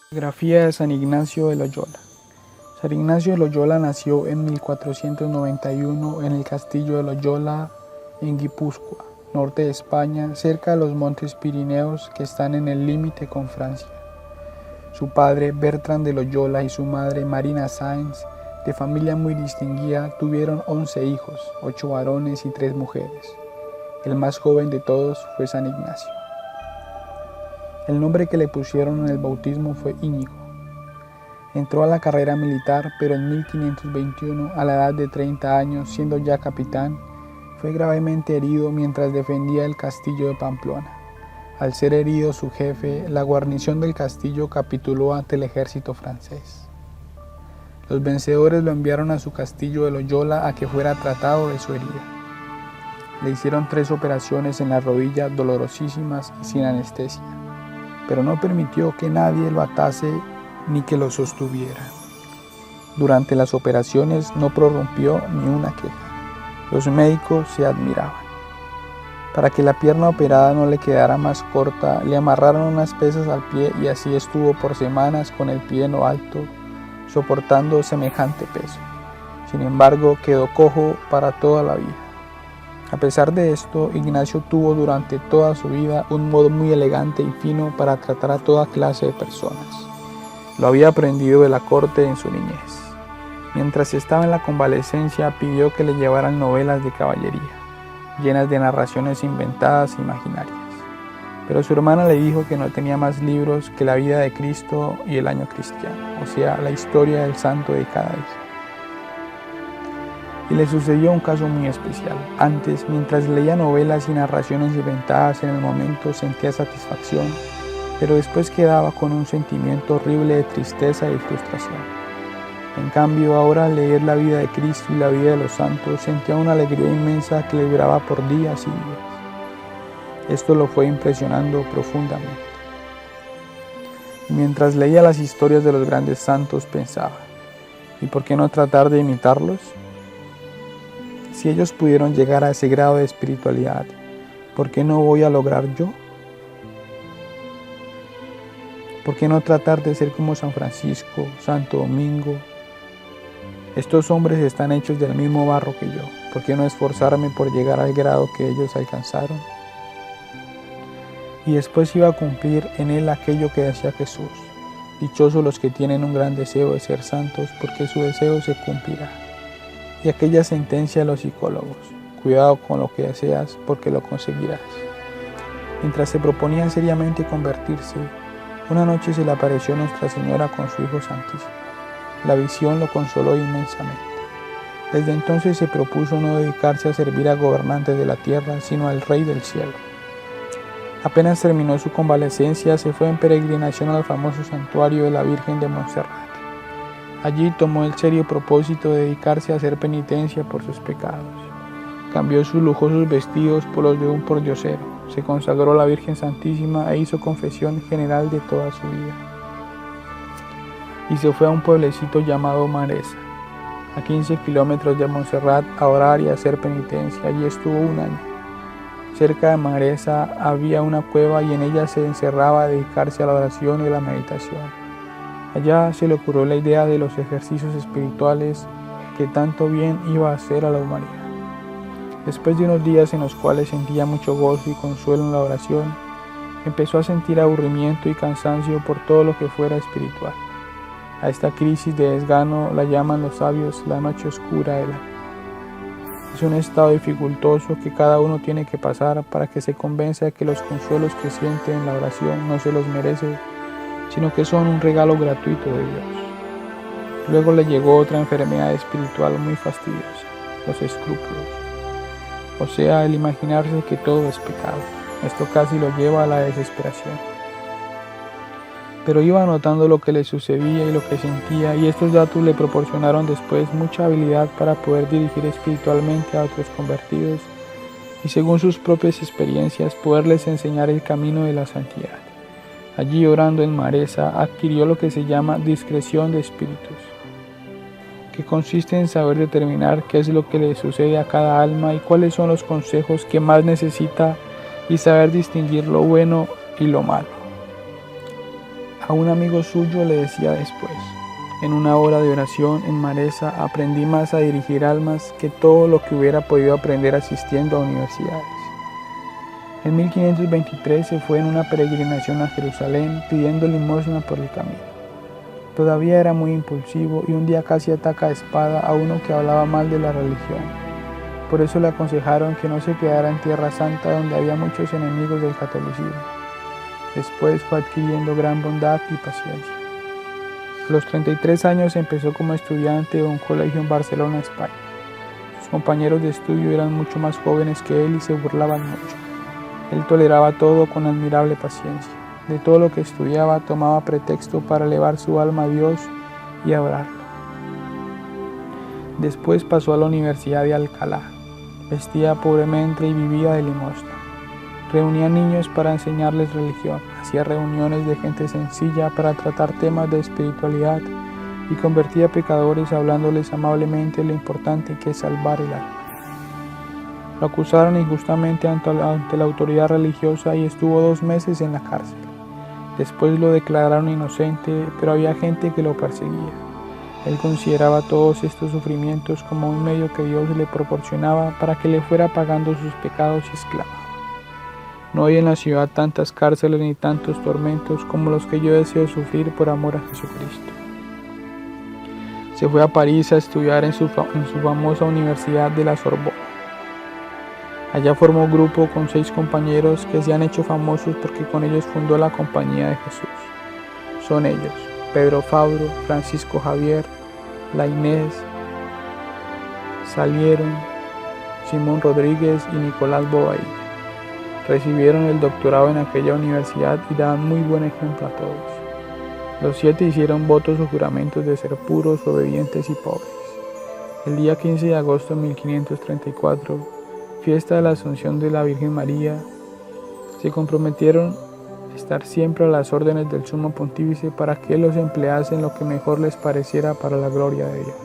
Biografía de San Ignacio de Loyola. San Ignacio de Loyola nació en 1491 en el castillo de Loyola, en Guipúzcoa, norte de España, cerca de los montes Pirineos que están en el límite con Francia. Su padre, Bertrand de Loyola, y su madre, Marina Sáenz, de familia muy distinguida, tuvieron 11 hijos, 8 varones y 3 mujeres. El más joven de todos fue San Ignacio. El nombre que le pusieron en el bautismo fue Íñigo. Entró a la carrera militar, pero en 1521, a la edad de 30 años, siendo ya capitán, fue gravemente herido mientras defendía el castillo de Pamplona. Al ser herido su jefe, la guarnición del castillo capituló ante el ejército francés. Los vencedores lo enviaron a su castillo de Loyola a que fuera tratado de su herida. Le hicieron 3 operaciones en la rodilla dolorosísimas y sin anestesia, pero no permitió que nadie lo atase ni que lo sostuviera. Durante las operaciones no prorrumpió ni una queja. Los médicos se admiraban. Para que la pierna operada no le quedara más corta, le amarraron unas pesas al pie y así estuvo por semanas con el pie en lo alto, soportando semejante peso. Sin embargo, quedó cojo para toda la vida. A pesar de esto, Ignacio tuvo durante toda su vida un modo muy elegante y fino para tratar a toda clase de personas. Lo había aprendido de la corte en su niñez. Mientras estaba en la convalecencia, pidió que le llevaran novelas de caballería, llenas de narraciones inventadas e imaginarias. Pero su hermana le dijo que no tenía más libros que la vida de Cristo y el año cristiano, o sea, la historia del santo de cada día. Y le sucedió un caso muy especial. Antes, mientras leía novelas y narraciones inventadas, en el momento sentía satisfacción, pero después quedaba con un sentimiento horrible de tristeza y frustración. En cambio, ahora al leer la vida de Cristo y la vida de los santos, sentía una alegría inmensa que le duraba por días y días. Esto lo fue impresionando profundamente. Mientras leía las historias de los grandes santos, pensaba, ¿y por qué no tratar de imitarlos? Si ellos pudieron llegar a ese grado de espiritualidad, ¿por qué no voy a lograr yo? ¿Por qué no tratar de ser como San Francisco, Santo Domingo? Estos hombres están hechos del mismo barro que yo. ¿Por qué no esforzarme por llegar al grado que ellos alcanzaron? Y después iba a cumplir en él aquello que decía Jesús. Dichosos los que tienen un gran deseo de ser santos, porque su deseo se cumplirá. Y aquella sentencia de los psicólogos, cuidado con lo que deseas porque lo conseguirás. Mientras se proponían seriamente convertirse, una noche se le apareció Nuestra Señora con su Hijo Santísimo. La visión lo consoló inmensamente. Desde entonces se propuso no dedicarse a servir a gobernantes de la tierra, sino al Rey del cielo. Apenas terminó su convalecencia, se fue en peregrinación al famoso santuario de la Virgen de Montserrat. Allí tomó el serio propósito de dedicarse a hacer penitencia por sus pecados. Cambió sus lujosos vestidos por los de un pordiosero, se consagró a la Virgen Santísima e hizo confesión general de toda su vida. Y se fue a un pueblecito llamado Maresa, a 15 kilómetros de Montserrat, a orar y a hacer penitencia. Allí estuvo un año. Cerca de Maresa había una cueva y en ella se encerraba a dedicarse a la oración y a la meditación. Allá se le ocurrió la idea de los ejercicios espirituales que tanto bien iba a hacer a la humanidad. Después de unos días en los cuales sentía mucho gozo y consuelo en la oración, empezó a sentir aburrimiento y cansancio por todo lo que fuera espiritual. A esta crisis de desgano la llaman los sabios la noche oscura del alma. Es un estado dificultoso que cada uno tiene que pasar para que se convenza de que los consuelos que siente en la oración no se los merece, sino que son un regalo gratuito de Dios. Luego le llegó otra enfermedad espiritual muy fastidiosa, los escrúpulos, o sea, el imaginarse que todo es pecado. Esto casi lo lleva a la desesperación. Pero iba anotando lo que le sucedía y lo que sentía, y estos datos le proporcionaron después mucha habilidad para poder dirigir espiritualmente a otros convertidos y, según sus propias experiencias, poderles enseñar el camino de la santidad. Allí, orando en Maresa, adquirió lo que se llama discreción de espíritus, que consiste en saber determinar qué es lo que le sucede a cada alma y cuáles son los consejos que más necesita y saber distinguir lo bueno y lo malo. A un amigo suyo le decía después: en una hora de oración en Maresa aprendí más a dirigir almas que todo lo que hubiera podido aprender asistiendo a universidades. En 1523 se fue en una peregrinación a Jerusalén pidiendo limosna por el camino. Todavía era muy impulsivo y un día casi ataca a espada a uno que hablaba mal de la religión. Por eso le aconsejaron que no se quedara en Tierra Santa, donde había muchos enemigos del catolicismo. Después fue adquiriendo gran bondad y paciencia. A los 33 años empezó como estudiante de un colegio en Barcelona, España. Sus compañeros de estudio eran mucho más jóvenes que él y se burlaban mucho. Él toleraba todo con admirable paciencia. De todo lo que estudiaba tomaba pretexto para elevar su alma a Dios y adorarlo. Después pasó a la Universidad de Alcalá. Vestía pobremente y vivía de limosna. Reunía niños para enseñarles religión. Hacía reuniones de gente sencilla para tratar temas de espiritualidad y convertía a pecadores hablándoles amablemente de lo importante que es salvar el alma. Lo acusaron injustamente ante la autoridad religiosa y estuvo 2 meses en la cárcel. Después lo declararon inocente, pero había gente que lo perseguía. Él consideraba todos estos sufrimientos como un medio que Dios le proporcionaba para que le fuera pagando sus pecados y exclamaba: no hay en la ciudad tantas cárceles ni tantos tormentos como los que yo deseo sufrir por amor a Jesucristo. Se fue a París a estudiar en su famosa Universidad de la Sorbona. Allá formó grupo con 6 compañeros que se han hecho famosos porque con ellos fundó la Compañía de Jesús. Son ellos: Pedro Fabro, Francisco Javier, La Inés, Salieron, Simón Rodríguez y Nicolás Bobadilla. Recibieron el doctorado en aquella universidad y daban muy buen ejemplo a todos. Los 7 hicieron votos o juramentos de ser puros, obedientes y pobres. El día 15 de agosto de 1534, fiesta de la Asunción de la Virgen María, se comprometieron a estar siempre a las órdenes del Sumo Pontífice para que él los emplease en lo que mejor les pareciera para la gloria de Dios.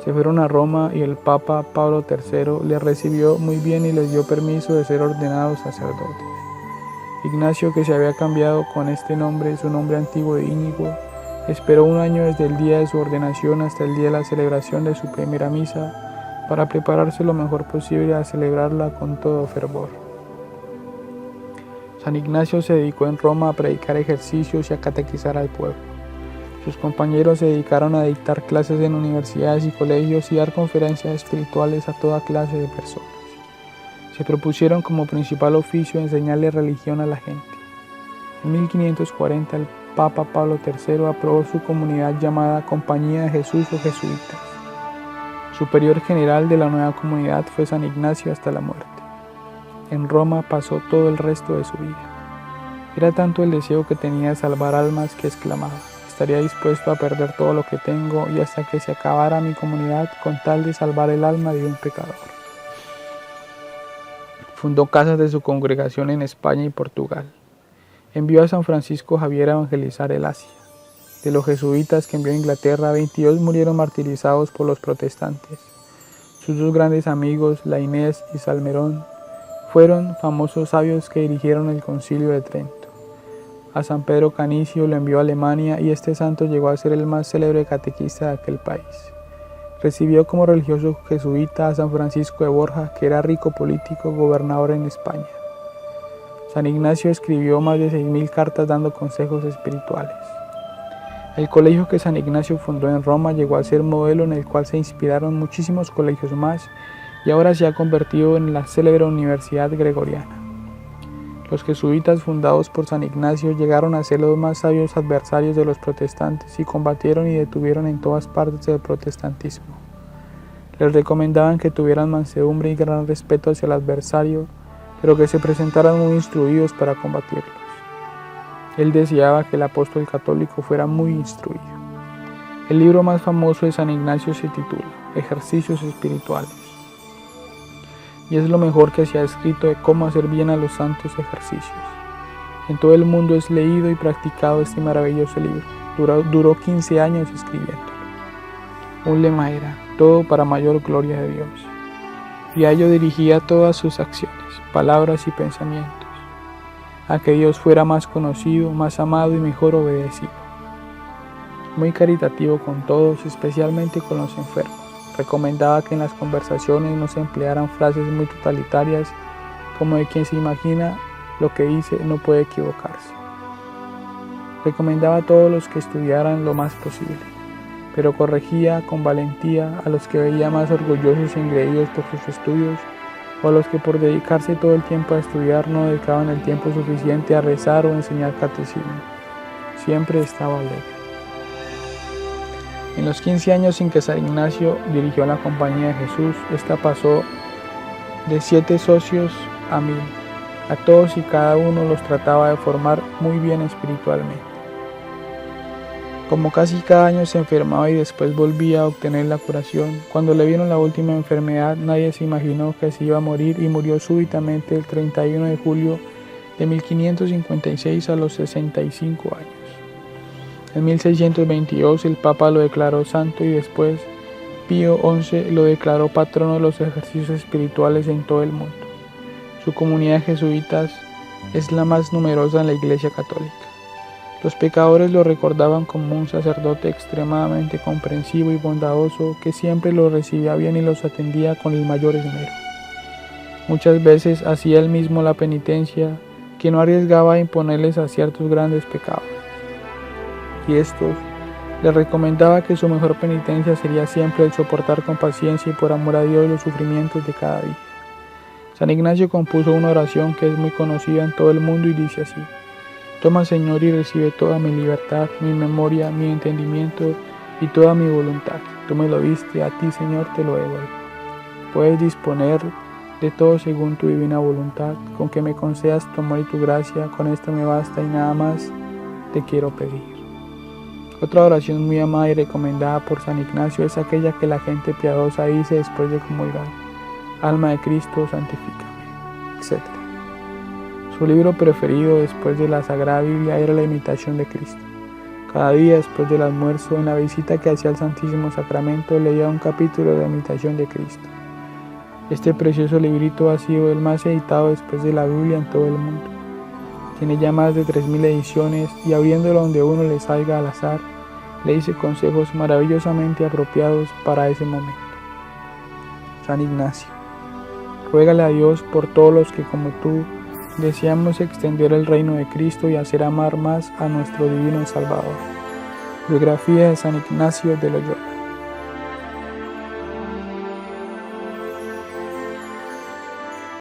Se fueron a Roma y el Papa Pablo III les recibió muy bien y les dio permiso de ser ordenados sacerdotes. Ignacio, que se había cambiado con este nombre, su nombre antiguo de Íñigo, esperó 1 año desde el día de su ordenación hasta el día de la celebración de su primera misa para prepararse lo mejor posible a celebrarla con todo fervor. San Ignacio se dedicó en Roma a predicar ejercicios y a catequizar al pueblo. Sus compañeros se dedicaron a dictar clases en universidades y colegios y dar conferencias espirituales a toda clase de personas. Se propusieron como principal oficio enseñarle religión a la gente. En 1540 el Papa Pablo III aprobó su comunidad llamada Compañía de Jesús o Jesuitas. Superior general de la nueva comunidad fue San Ignacio hasta la muerte. En Roma pasó todo el resto de su vida. Era tanto el deseo que tenía de salvar almas que exclamaba: estaría dispuesto a perder todo lo que tengo y hasta que se acabara mi comunidad con tal de salvar el alma de un pecador. Fundó casas de su congregación en España y Portugal. Envió a San Francisco Javier a evangelizar el Asia. De los jesuitas que envió a Inglaterra, 22 murieron martirizados por los protestantes. Sus 2 grandes amigos, La Inés y Salmerón, fueron famosos sabios que dirigieron el Concilio de Trento. A San Pedro Canicio lo envió a Alemania y este santo llegó a ser el más célebre catequista de aquel país. Recibió como religioso jesuita a San Francisco de Borja, que era rico político, gobernador en España. San Ignacio escribió más de 6.000 cartas dando consejos espirituales. El colegio que San Ignacio fundó en Roma llegó a ser modelo en el cual se inspiraron muchísimos colegios más y ahora se ha convertido en la célebre Universidad Gregoriana. Los jesuitas fundados por San Ignacio llegaron a ser los más sabios adversarios de los protestantes y combatieron y detuvieron en todas partes el protestantismo. Les recomendaban que tuvieran mansedumbre y gran respeto hacia el adversario, pero que se presentaran muy instruidos para combatirlos. Él deseaba que el apóstol católico fuera muy instruido. El libro más famoso de San Ignacio se titula Ejercicios Espirituales, y es lo mejor que se ha escrito de cómo hacer bien a los santos ejercicios. En todo el mundo es leído y practicado este maravilloso libro. Duró 15 años escribiéndolo. Un lema era: todo para mayor gloria de Dios. Y a ello dirigía todas sus acciones, palabras y pensamientos. a que Dios fuera más conocido, más amado y mejor obedecido. Muy caritativo con todos, especialmente con los enfermos. Recomendaba que en las conversaciones no se emplearan frases muy totalitarias, como de quien se imagina lo que dice no puede equivocarse. Recomendaba a todos los que estudiaran lo más posible, pero corregía con valentía a los que veía más orgullosos y engreídos por sus estudios, o a los que por dedicarse todo el tiempo a estudiar no dedicaban el tiempo suficiente a rezar o enseñar catecismo. Siempre estaba alegre. En los 15 años en que San Ignacio dirigió la Compañía de Jesús, esta pasó de 7 socios a 1000. A todos y cada uno los trataba de formar muy bien espiritualmente. Como casi cada año se enfermaba y después volvía a obtener la curación, cuando le vieron la última enfermedad nadie se imaginó que se iba a morir y murió súbitamente el 31 de julio de 1556 a los 65 años. En 1622 el Papa lo declaró santo y después Pío XI lo declaró patrono de los ejercicios espirituales en todo el mundo. Su comunidad de jesuitas es la más numerosa en la Iglesia Católica. Los pecadores lo recordaban como un sacerdote extremadamente comprensivo y bondadoso que siempre los recibía bien y los atendía con el mayor esmero. Muchas veces hacía él mismo la penitencia, que no arriesgaba a imponerles a ciertos grandes pecados. Y estos les recomendaba que su mejor penitencia sería siempre el soportar con paciencia y por amor a Dios los sufrimientos de cada día. San Ignacio compuso una oración que es muy conocida en todo el mundo y dice así: Toma, Señor, y recibe toda mi libertad, mi memoria, mi entendimiento y toda mi voluntad. Tú me lo diste, a ti, Señor, te lo devuelvo. Puedes disponer de todo según tu divina voluntad, con que me concedas tu amor y tu gracia, con esto me basta y nada más te quiero pedir. Otra oración muy amada y recomendada por San Ignacio es aquella que la gente piadosa dice después de comulgar: Alma de Cristo, santifícame, etc. Su libro preferido después de la Sagrada Biblia era La Imitación de Cristo. Cada día después del almuerzo, en la visita que hacía al Santísimo Sacramento, leía un capítulo de La Imitación de Cristo. Este precioso librito ha sido el más editado después de la Biblia en todo el mundo. Tiene ya más de 3000 ediciones y abriéndolo donde uno le salga al azar, le dice consejos maravillosamente apropiados para ese momento. San Ignacio, ruégale a Dios por todos los que como tú deseamos extender el reino de Cristo y hacer amar más a nuestro divino Salvador. Biografía de San Ignacio de Loyola.